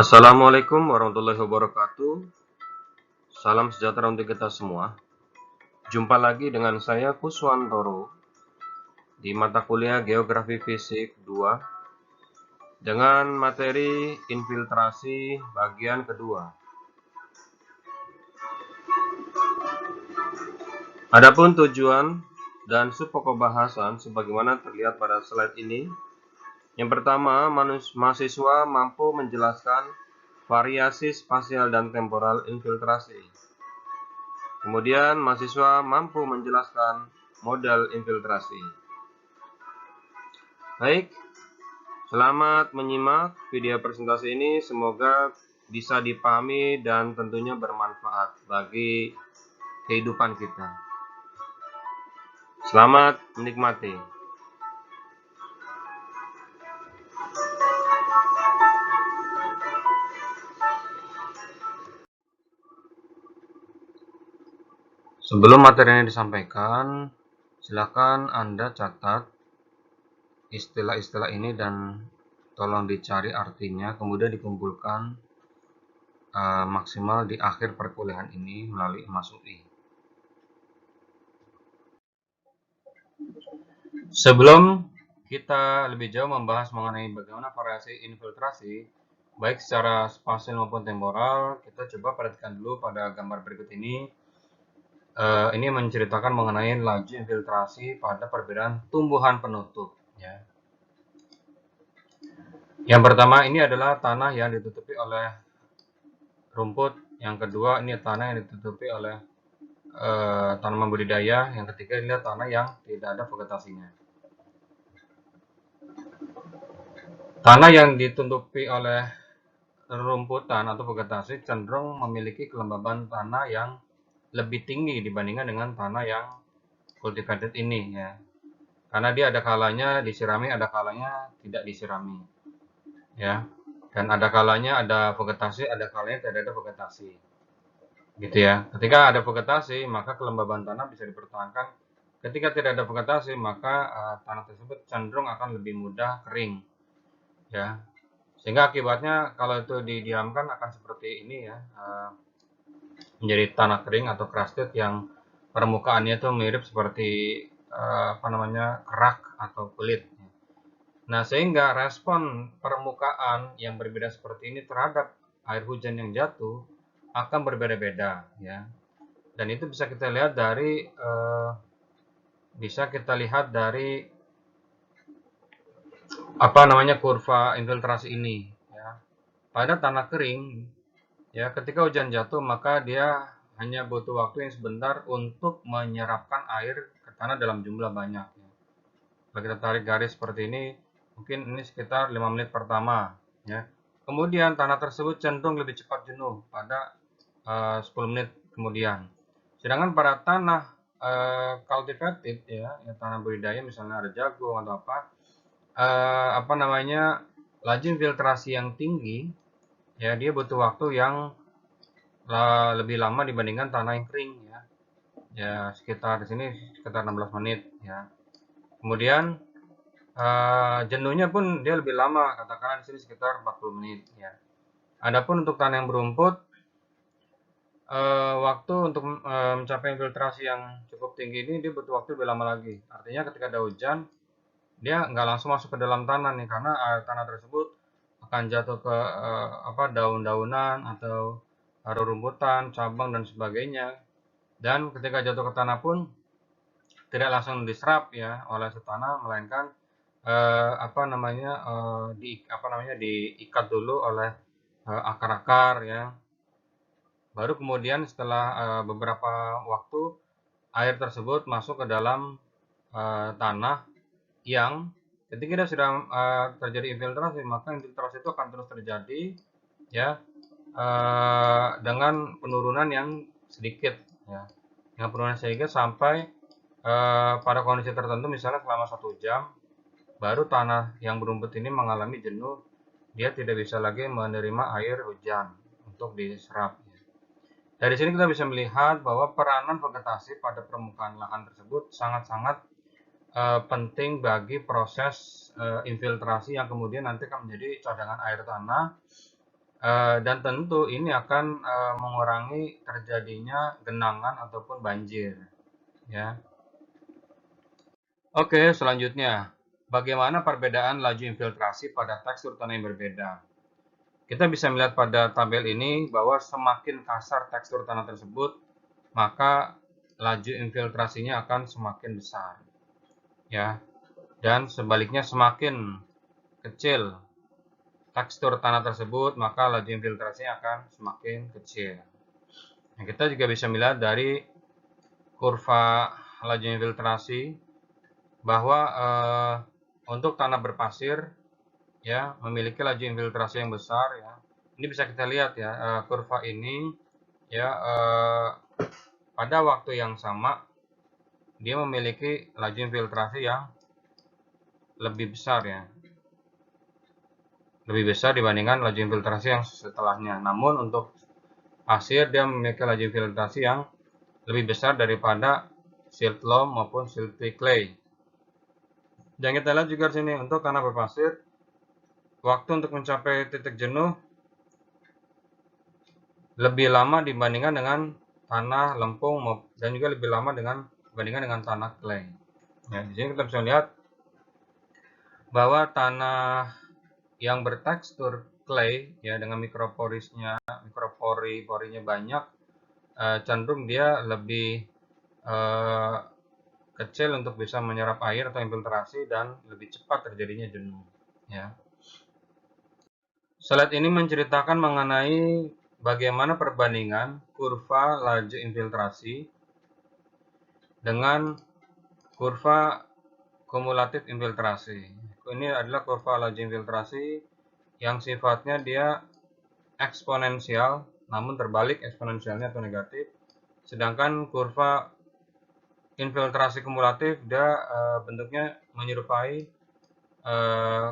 Assalamualaikum warahmatullahi wabarakatuh. Salam sejahtera untuk kita semua. Jumpa lagi dengan saya Kuswantoro di mata kuliah Geografi Fisik 2 dengan materi infiltrasi bagian kedua. Adapun tujuan dan subpokok bahasan sebagaimana terlihat pada slide ini. Yang pertama, mahasiswa mampu menjelaskan variasi spasial dan temporal infiltrasi. Kemudian, mahasiswa mampu menjelaskan model infiltrasi. Baik, selamat menyimak video presentasi ini. Semoga bisa dipahami dan tentunya bermanfaat bagi kehidupan kita. Selamat menikmati. Sebelum materi ini disampaikan, silakan Anda catat istilah-istilah ini dan tolong dicari artinya, kemudian dikumpulkan maksimal di akhir perkuliahan ini melalui Mas UI. Sebelum kita lebih jauh membahas mengenai bagaimana variasi infiltrasi, baik secara spasial maupun temporal, kita coba perhatikan dulu pada gambar berikut ini. Ini menceritakan mengenai laju infiltrasi pada perbedaan tumbuhan penutup. Ya. Yang pertama ini adalah tanah yang ditutupi oleh rumput. Yang kedua ini tanah yang ditutupi oleh tanaman budidaya. Yang ketiga ini tanah yang tidak ada vegetasinya. Tanah yang ditutupi oleh rumputan atau vegetasi cenderung memiliki kelembaban tanah yang lebih tinggi dibandingkan dengan tanah yang cultivated ini, ya. Karena dia ada kalanya disirami, ada kalanya tidak disirami, ya. Dan ada kalanya ada vegetasi, ada kalanya tidak ada vegetasi, gitu ya. Ketika ada vegetasi, maka kelembaban tanah bisa dipertahankan. Ketika tidak ada vegetasi, maka tanah tersebut cenderung akan lebih mudah kering, ya. Sehingga akibatnya kalau itu didiamkan akan seperti ini, ya, menjadi tanah kering atau crusted yang permukaannya itu mirip seperti kerak atau kulit. Nah, sehingga respon permukaan yang berbeda seperti ini terhadap air hujan yang jatuh akan berbeda-beda, ya. Dan itu bisa kita lihat dari kurva infiltrasi ini, ya. Pada tanah kering, ya, ketika hujan jatuh maka dia hanya butuh waktu yang sebentar untuk menyerapkan air ke tanah dalam jumlah banyak. Kalau kita tarik garis seperti ini, mungkin ini sekitar 5 menit pertama, ya. Kemudian tanah tersebut cenderung lebih cepat jenuh pada 10 menit kemudian. Sedangkan pada tanah cultivated, ya, tanah budidaya misalnya ada jagung atau laju infiltrasi yang tinggi, ya, dia butuh waktu yang lebih lama dibandingkan tanah yang kering, ya. Ya, sekitar di sini sekitar 16 menit, ya. Kemudian jenuhnya pun dia lebih lama, katakanlah di sini sekitar 40 menit, ya. Adapun untuk tanah yang berumput, waktu untuk mencapai infiltrasi yang cukup tinggi ini dia butuh waktu lebih lama lagi. Artinya ketika ada hujan, dia nggak langsung masuk ke dalam tanah nih, karena tanah tersebut akan jatuh ke daun-daunan atau rerumputan, cabang dan sebagainya. Dan ketika jatuh ke tanah pun tidak langsung diserap, ya, oleh tanah, melainkan diikat dulu oleh akar-akar, ya. Baru kemudian setelah beberapa waktu air tersebut masuk ke dalam tanah yang ketika dia sudah terjadi infiltrasi, maka infiltrasi itu akan terus terjadi, ya, dengan penurunan yang sedikit, ya, dengan penurunan sedikit sampai pada kondisi tertentu, misalnya selama 1 jam, baru tanah yang berumput ini mengalami jenuh, dia tidak bisa lagi menerima air hujan untuk diserap. Dari sini kita bisa melihat bahwa peranan vegetasi pada permukaan lahan tersebut sangat-sangat penting bagi proses infiltrasi yang kemudian nanti akan menjadi cadangan air tanah Dan tentu ini akan mengurangi terjadinya genangan ataupun banjir, ya. Oke, selanjutnya, bagaimana perbedaan laju infiltrasi pada tekstur tanah yang berbeda? Kita bisa melihat pada tabel ini bahwa semakin kasar tekstur tanah tersebut, maka laju infiltrasinya akan semakin besar, ya. Dan sebaliknya semakin kecil tekstur tanah tersebut, maka laju infiltrasinya akan semakin kecil. Nah, kita juga bisa melihat dari kurva laju infiltrasi bahwa untuk tanah berpasir ya memiliki laju infiltrasi yang besar ya. Ini bisa kita lihat ya kurva ini ya pada waktu yang sama dia memiliki laju infiltrasi yang lebih besar ya. Lebih besar dibandingkan laju infiltrasi yang setelahnya. Namun untuk pasir dia memiliki laju infiltrasi yang lebih besar daripada silt loam maupun silty clay. Dan kita lihat juga di sini untuk tanah berpasir, waktu untuk mencapai titik jenuh lebih lama dibandingkan dengan tanah lempung dan juga lebih lama dibandingkan dengan tanah clay. Ya, di sini kita bisa lihat bahwa tanah yang bertekstur clay ya dengan mikropori-porinya banyak, cenderung dia lebih kecil untuk bisa menyerap air atau infiltrasi dan lebih cepat terjadinya jenuh. Ya. Slide ini menceritakan mengenai bagaimana perbandingan kurva laju infiltrasi dengan kurva kumulatif infiltrasi. Ini adalah kurva laju infiltrasi yang sifatnya dia eksponensial, namun terbalik eksponensialnya atau negatif. Sedangkan kurva infiltrasi kumulatif dia bentuknya menyerupai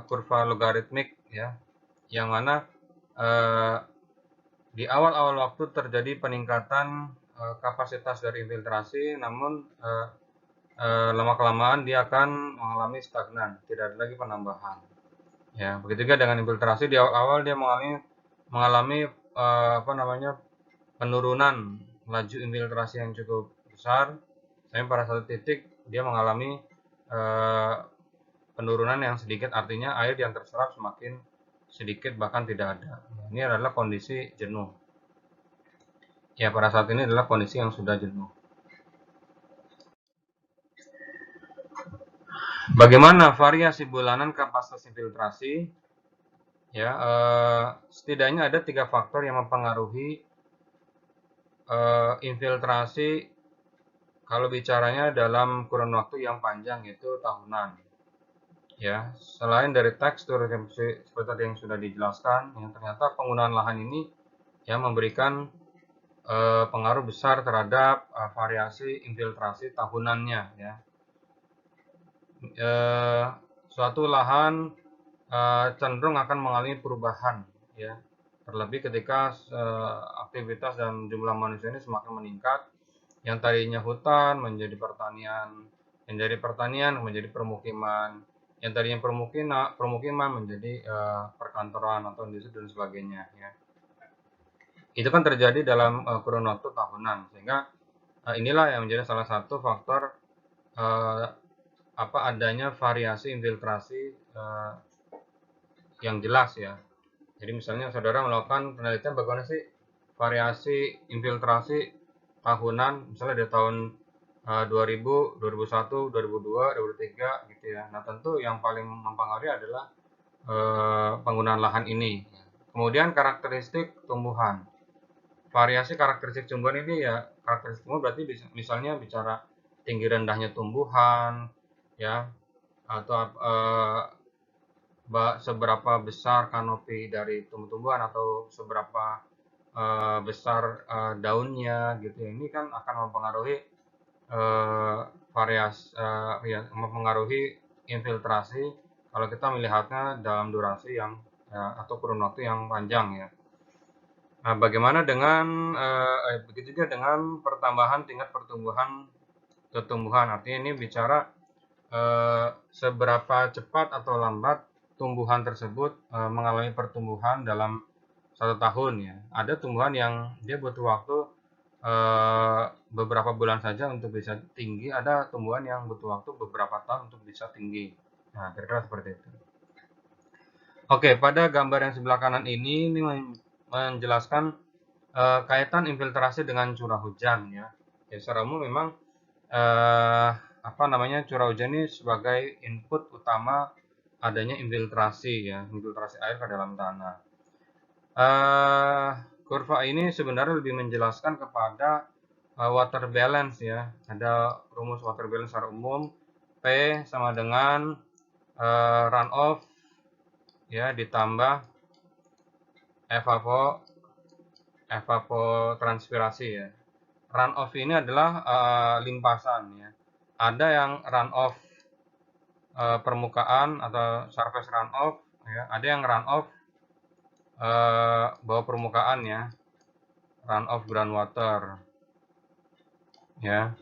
kurva logaritmik ya, yang mana di awal-awal waktu terjadi peningkatan kapasitas dari infiltrasi, namun lama-kelamaan dia akan mengalami stagnan, tidak ada lagi penambahan. Ya, begitu juga dengan infiltrasi di awal-awal dia mengalami penurunan laju infiltrasi yang cukup besar, sampai pada satu titik dia mengalami penurunan yang sedikit, artinya air yang terserap semakin sedikit bahkan tidak ada. Ini adalah kondisi jenuh. Ya, pada saat ini adalah kondisi yang sudah jenuh. Bagaimana variasi bulanan kapasitas infiltrasi? Ya, setidaknya ada 3 faktor yang mempengaruhi infiltrasi kalau bicaranya dalam kurun waktu yang panjang, yaitu tahunan. Ya, selain dari tekstur seperti yang sudah dijelaskan, yang ternyata penggunaan lahan ini ya memberikan pengaruh besar terhadap variasi infiltrasi tahunannya ya. Suatu lahan cenderung akan mengalami perubahan ya, terlebih ketika aktivitas dan jumlah manusia ini semakin meningkat, yang tadinya hutan menjadi pertanian, menjadi permukiman, yang tadinya permukiman menjadi perkantoran atau industri dan sebagainya ya. Itu kan terjadi dalam kurun waktu tahunan, sehingga inilah yang menjadi salah satu faktor adanya variasi infiltrasi yang jelas ya. Jadi misalnya saudara melakukan penelitian bagaimana sih variasi infiltrasi tahunan, misalnya dari tahun 2000, 2001, 2002, 2003 gitu ya. Nah tentu yang paling mempengaruhi adalah penggunaan lahan ini. Kemudian karakteristik tumbuhan. Variasi karakteristik tumbuhan ini ya, karakteristik tumbuhan berarti misalnya bicara tinggi rendahnya tumbuhan ya, atau seberapa besar kanopi dari tumbuh-tumbuhan atau seberapa besar daunnya gitu ya. Ini kan akan mempengaruhi mempengaruhi infiltrasi kalau kita melihatnya dalam durasi yang atau kurun waktu yang panjang ya. Nah, bagaimana dengan begitu juga dengan pertambahan tingkat tumbuhan, artinya ini bicara seberapa cepat atau lambat tumbuhan tersebut mengalami pertumbuhan dalam 1 tahun ya. Ada tumbuhan yang dia butuh waktu beberapa bulan saja untuk bisa tinggi, ada tumbuhan yang butuh waktu beberapa tahun untuk bisa tinggi. Nah, kira-kira seperti itu. Oke, pada gambar yang sebelah kanan ini menjelaskan kaitan infiltrasi dengan curah hujan ya. Ya, secara umum memang curah hujan ini sebagai input utama adanya infiltrasi ya, infiltrasi air ke dalam tanah. Kurva ini sebenarnya lebih menjelaskan kepada water balance ya. Ada rumus water balance secara umum, P sama dengan runoff ya ditambah evapotranspirasi ya. Runoff ini adalah limpasan ya. Ada yang runoff permukaan atau surface runoff ya. Ada yang runoff bawah permukaan ya. Runoff groundwater ya.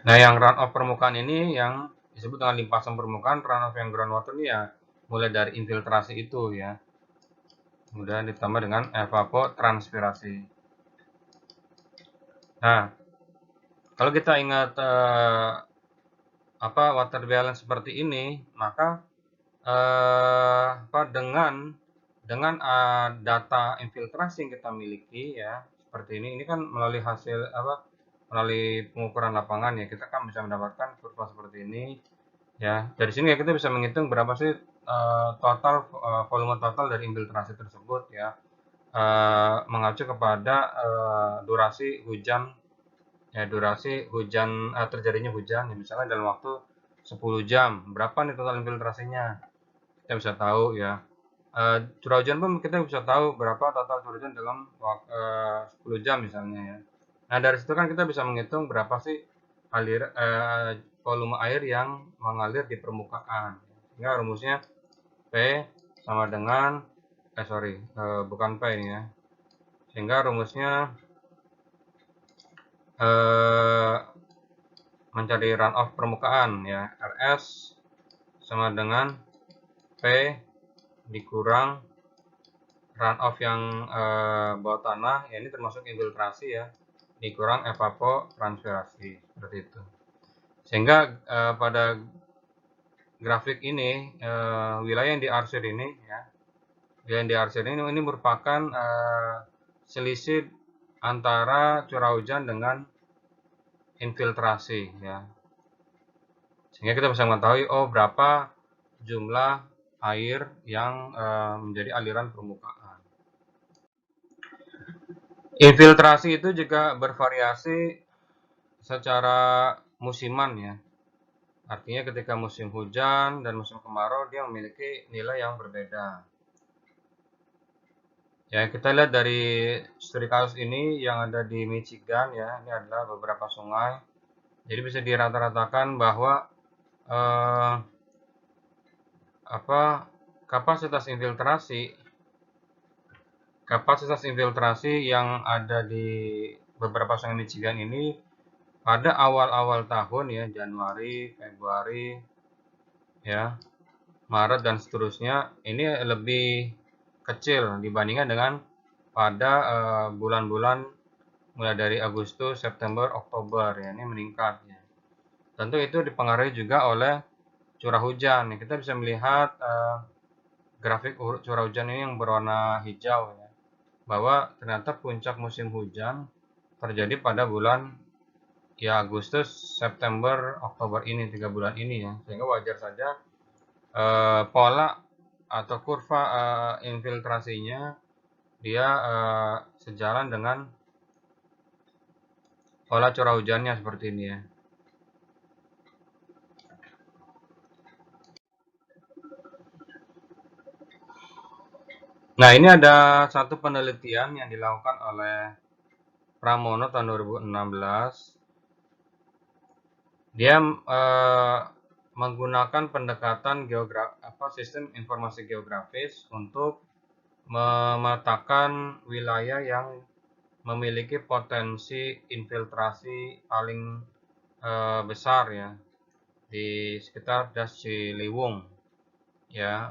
Nah, yang runoff permukaan ini yang disebut dengan limpasan permukaan. Runoff yang groundwater ini ya mulai dari infiltrasi itu ya. Kemudian ditambah dengan evapotranspirasi. Nah, kalau kita ingat water balance seperti ini, maka dengan data infiltrasi yang kita miliki ya seperti ini kan melalui hasil melalui pengukuran lapangan ya, kita kan bisa mendapatkan kurva seperti ini ya. Dari sini ya kita bisa menghitung berapa sih volume total dari infiltrasi tersebut ya, mengacu kepada durasi hujan ya, terjadinya hujan ya, misalnya dalam waktu 10 jam berapa nih total infiltrasinya, kita bisa tahu ya. Curah hujan pun kita bisa tahu berapa total curah hujan dalam 10 jam misalnya ya. Nah, dari situ kan kita bisa menghitung berapa sih volume air yang mengalir di permukaan. Sehingga rumusnya P sama dengan bukan P ini ya. Sehingga rumusnya mencari runoff permukaan ya, RS sama dengan P dikurang runoff yang bawah tanah ya, ini termasuk infiltrasi ya, dikurang evapotranspirasi seperti itu. Sehingga pada grafik ini wilayah yang diarsir ini ya, wilayah yang diarsir ini merupakan selisih antara curah hujan dengan infiltrasi ya. Sehingga kita bisa mengetahui berapa jumlah air yang menjadi aliran permukaan. Infiltrasi itu juga bervariasi secara musiman ya. Artinya ketika musim hujan dan musim kemarau dia memiliki nilai yang berbeda. Ya, kita lihat dari studi kasus ini yang ada di Michigan ya, ini adalah beberapa sungai. Jadi bisa dirata-ratakan bahwa kapasitas infiltrasi yang ada di beberapa sungai Michigan ini pada awal-awal tahun ya, Januari, Februari, ya, Maret dan seterusnya, ini lebih kecil dibandingkan dengan pada bulan-bulan mulai dari Agustus, September, Oktober ya, ini meningkat ya. Tentu itu dipengaruhi juga oleh curah hujan. Kita bisa melihat grafik curah hujan ini yang berwarna hijau ya, bahwa ternyata puncak musim hujan terjadi pada bulan ya Agustus, September, Oktober ini, 3 bulan ini ya. Sehingga wajar saja pola atau kurva infiltrasinya dia sejalan dengan pola curah hujannya seperti ini ya. Nah, ini ada satu penelitian yang dilakukan oleh Pramono tahun 2016. Dia menggunakan pendekatan sistem informasi geografis untuk memetakan wilayah yang memiliki potensi infiltrasi paling besar ya di sekitar Das Ciliwung. ya.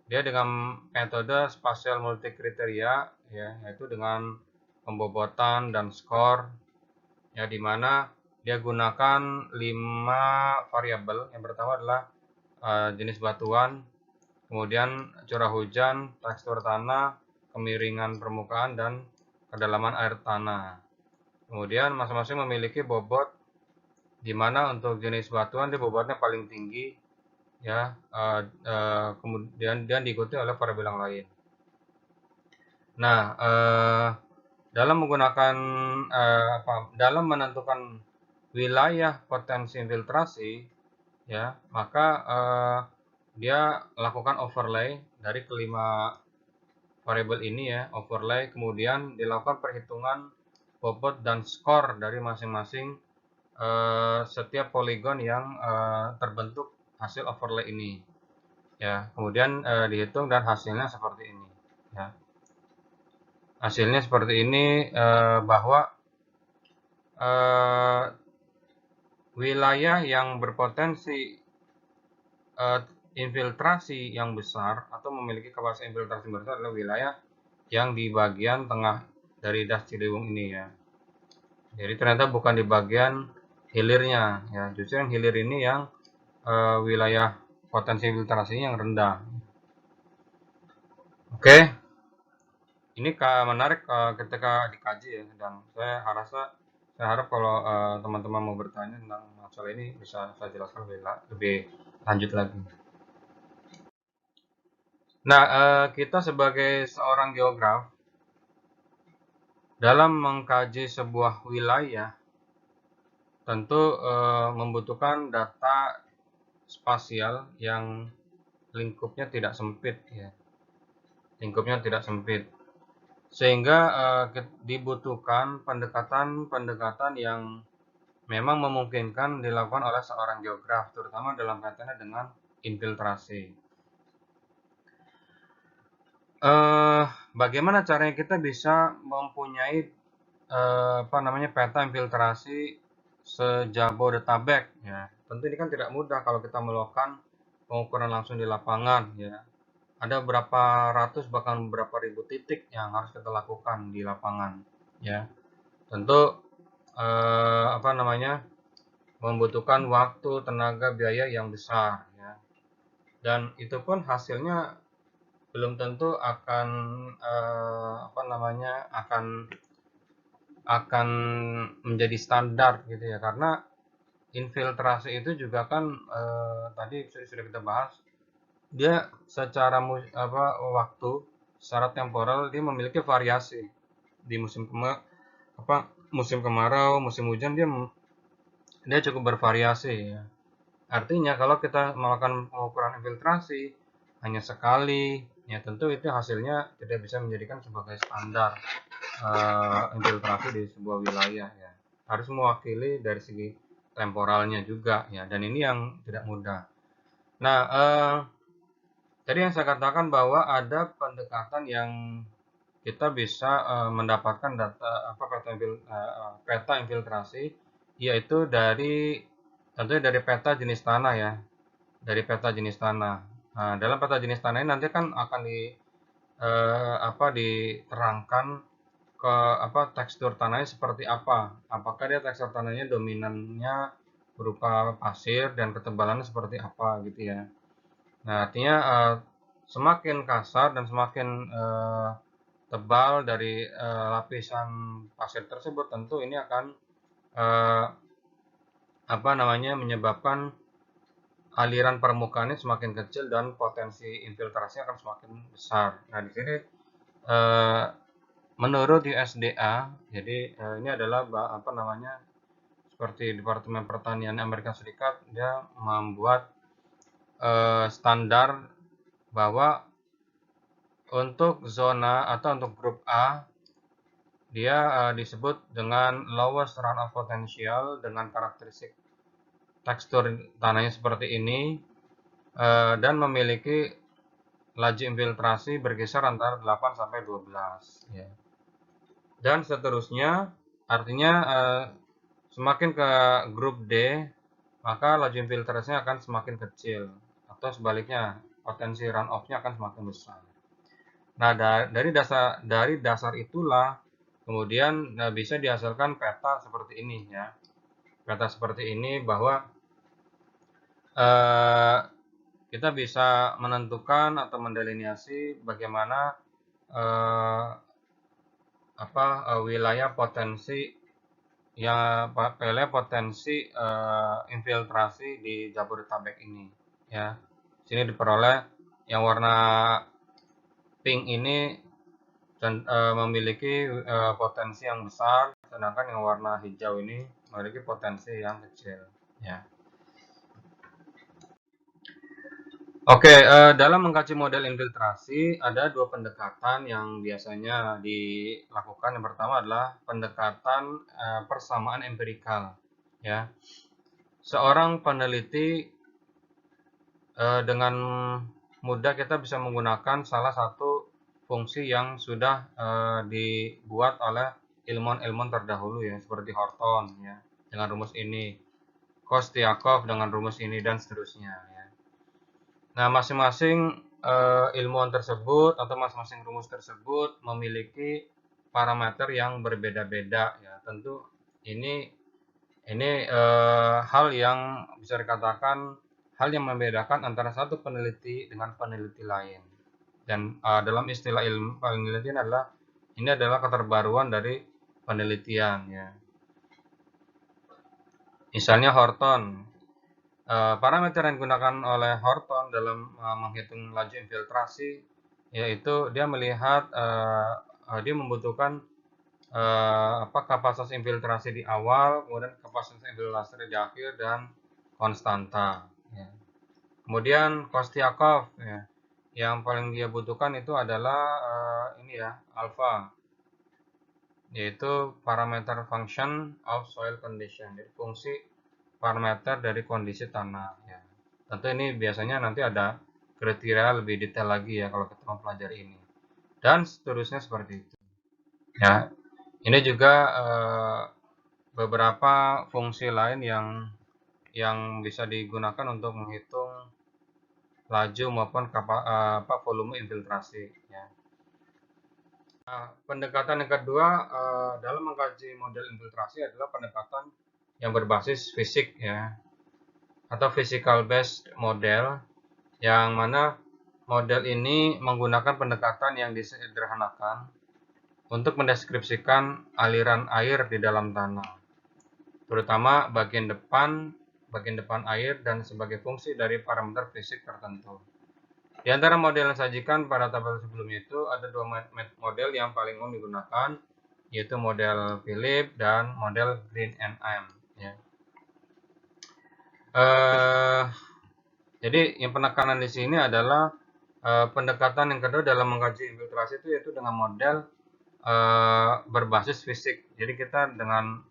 Dia dengan metode spasial multikriteria, ya, yaitu dengan pembobotan dan skor, ya, di mana dia gunakan 5 variabel. Yang pertama adalah jenis batuan, kemudian curah hujan, tekstur tanah, kemiringan permukaan, dan kedalaman air tanah. Kemudian masing-masing memiliki bobot, di mana untuk jenis batuan dia bobotnya paling tinggi, ya, kemudian diikuti oleh variabel yang lain. Nah, dalam menggunakan dalam menentukan wilayah potensi infiltrasi, ya, maka dia lakukan overlay dari kelima variabel ini, ya, overlay, kemudian dilakukan perhitungan bobot dan skor dari masing-masing setiap poligon yang terbentuk hasil overlay ini, ya. Kemudian dihitung dan hasilnya seperti ini, ya. Hasilnya seperti ini, bahwa wilayah yang berpotensi infiltrasi yang besar atau memiliki kapasitas infiltrasi besar adalah wilayah yang di bagian tengah dari Das Ciliwung ini, ya. Jadi ternyata bukan di bagian hilirnya, ya. Justru yang hilir ini yang wilayah potensi infiltrasinya yang rendah. Oke, ini menarik ketika dikaji, ya, dan saya harap kalau teman-teman mau bertanya tentang masalah ini bisa saya jelaskan lebih lanjut lagi. Nah, kita sebagai seorang geograf dalam mengkaji sebuah wilayah tentu membutuhkan data spasial yang lingkupnya tidak sempit, ya. Lingkupnya tidak sempit. Sehingga dibutuhkan pendekatan-pendekatan yang memang memungkinkan dilakukan oleh seorang geograf, terutama dalam kaitannya dengan infiltrasi. Bagaimana caranya kita bisa mempunyai peta infiltrasi sejabodetabek, ya. Tentu ini kan tidak mudah kalau kita melakukan pengukuran langsung di lapangan, ya. Ada berapa ratus bahkan beberapa ribu titik yang harus kita lakukan di lapangan, ya. Tentu membutuhkan waktu, tenaga, biaya yang besar, ya. Dan itu pun hasilnya belum tentu akan akan menjadi standar, gitu ya, karena infiltrasi itu juga kan tadi sudah kita bahas, dia secara waktu, secara temporal dia memiliki variasi. Di musim kemarau, musim hujan dia cukup bervariasi, ya. Artinya kalau kita melakukan pengukuran infiltrasi hanya sekali, ya tentu itu hasilnya tidak bisa menjadikan sebagai standar infiltrasi di sebuah wilayah, ya. Harus mewakili dari segi temporalnya juga, ya. Dan ini yang tidak mudah. Nah, tadi yang saya katakan bahwa ada pendekatan yang kita bisa mendapatkan peta infiltrasi, yaitu tentunya dari peta jenis tanah, ya. Dari peta jenis tanah. Nah, dalam peta jenis tanah ini nanti kan akan diterangkan ke tekstur tanahnya seperti apa. Apakah dia tekstur tanahnya dominannya berupa pasir dan ketebalannya seperti apa, gitu, ya. Nah, artinya semakin kasar dan semakin tebal dari lapisan pasir tersebut, tentu ini akan menyebabkan aliran permukaannya semakin kecil dan potensi infiltrasinya akan semakin besar. Nah, di sini menurut USDA, jadi ini adalah seperti Departemen Pertanian Amerika Serikat, dia membuat standar bahwa untuk zona atau untuk grup A, dia disebut dengan lowest runoff potential dengan karakteristik tekstur tanahnya seperti ini, dan memiliki laju infiltrasi berkisar antara 8 sampai 12, ya. Dan seterusnya, artinya semakin ke grup D, maka laju infiltrasinya akan semakin kecil, atau sebaliknya potensi runoff-nya akan semakin besar. Nah, dari dasar itulah kemudian bisa dihasilkan peta seperti ini ya. Peta seperti ini bahwa eh, kita bisa menentukan atau mendelineasi bagaimana wilayah potensi wilayah potensi infiltrasi di Jabodetabek ini ya. Sini diperoleh yang warna pink ini memiliki potensi yang besar, sedangkan yang warna hijau ini memiliki potensi yang kecil ya. Oke, dalam mengkaji model infiltrasi ada dua pendekatan yang biasanya dilakukan. Yang pertama adalah pendekatan persamaan empirikal. Ya, seorang peneliti dengan mudah kita bisa menggunakan salah satu fungsi yang sudah dibuat oleh ilmuwan-ilmuwan terdahulu ya, seperti Horton ya dengan rumus ini, Kostiakov dengan rumus ini dan seterusnya. Ya. Nah, masing-masing ilmuwan tersebut atau masing-masing rumus tersebut memiliki parameter yang berbeda-beda ya. Tentu ini hal yang bisa dikatakan hal yang membedakan antara satu peneliti dengan peneliti lain. Dan dalam istilah ilmu penelitian ini adalah keterbaruan dari penelitian ya. Misalnya Horton. Parameter yang digunakan oleh Horton dalam menghitung laju infiltrasi yaitu dia melihat dia membutuhkan kapasitas infiltrasi di awal, kemudian kapasitas infiltrasi di akhir dan konstanta. Ya. Kemudian Kostiakov ya, yang paling dia butuhkan itu adalah alpha, yaitu parameter function of soil condition, jadi fungsi parameter dari kondisi tanah ya. Tentu ini biasanya nanti ada kriteria lebih detail lagi ya kalau kita mempelajari ini. Dan seterusnya seperti itu. Ya. Ini juga beberapa fungsi lain yang bisa digunakan untuk menghitung laju maupun volume infiltrasi ya. Nah, pendekatan yang kedua dalam mengkaji model infiltrasi adalah pendekatan yang berbasis fisik ya, atau physical based model, yang mana model ini menggunakan pendekatan yang disederhanakan untuk mendeskripsikan aliran air di dalam tanah, terutama bagian depan air dan sebagai fungsi dari parameter fisik tertentu. Di antara model yang disajikan pada tabel sebelumnya itu ada dua model yang paling umum digunakan, yaitu model Philip dan model Green and M. Ya. Jadi yang penekanan di sini adalah pendekatan yang kedua dalam mengkaji infiltrasi itu yaitu dengan model berbasis fisik. Jadi kita dengan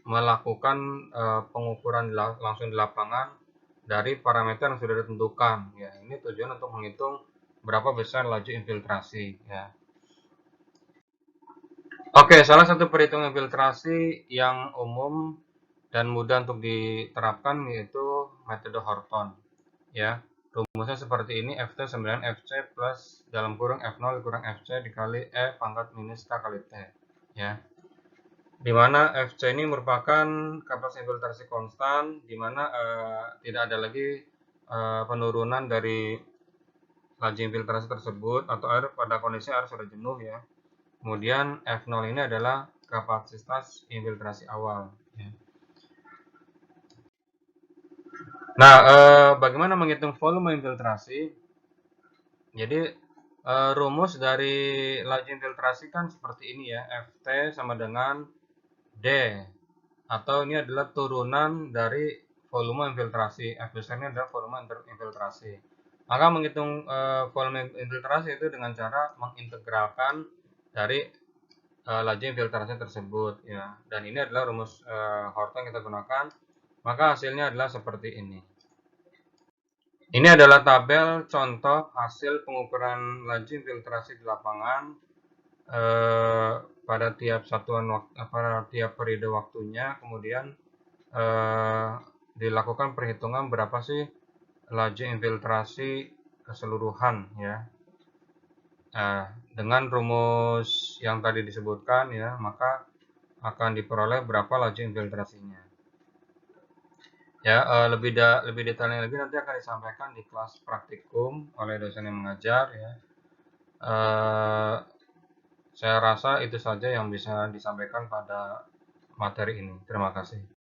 melakukan pengukuran langsung di lapangan dari parameter yang sudah ditentukan. Ya, ini tujuan untuk menghitung berapa besar laju infiltrasi. Ya. Oke, salah satu perhitungan infiltrasi yang umum dan mudah untuk diterapkan yaitu metode Horton. Ya, rumusnya seperti ini, FT 9 FC plus dalam kurung F0 kurang FC dikali E pangkat minus K kali T. Ya, di mana FC ini merupakan kapasitas infiltrasi konstan, di mana tidak ada lagi penurunan dari laju infiltrasi tersebut atau air pada kondisi air sudah jenuh ya. Kemudian F0 ini adalah kapasitas infiltrasi awal. Ya. Nah, bagaimana menghitung volume infiltrasi? Jadi, rumus dari laju infiltrasi kan seperti ini ya, Ft sama dengan D, atau ini adalah turunan dari volume infiltrasi. F besar ini adalah volume infiltrasi. Maka menghitung volume infiltrasi itu dengan cara mengintegralkan dari laju infiltrasi tersebut ya. Dan ini adalah rumus Horton yang kita gunakan. Maka hasilnya adalah seperti ini. Ini adalah tabel contoh hasil pengukuran laju infiltrasi di lapangan pada tiap tiap periode waktunya, kemudian dilakukan perhitungan berapa sih laju infiltrasi keseluruhan ya. Dengan rumus yang tadi disebutkan ya, maka akan diperoleh berapa laju infiltrasinya. Ya, lebih detailnya lagi nanti akan disampaikan di kelas praktikum oleh dosen yang mengajar ya. Saya rasa itu saja yang bisa disampaikan pada materi ini. Terima kasih.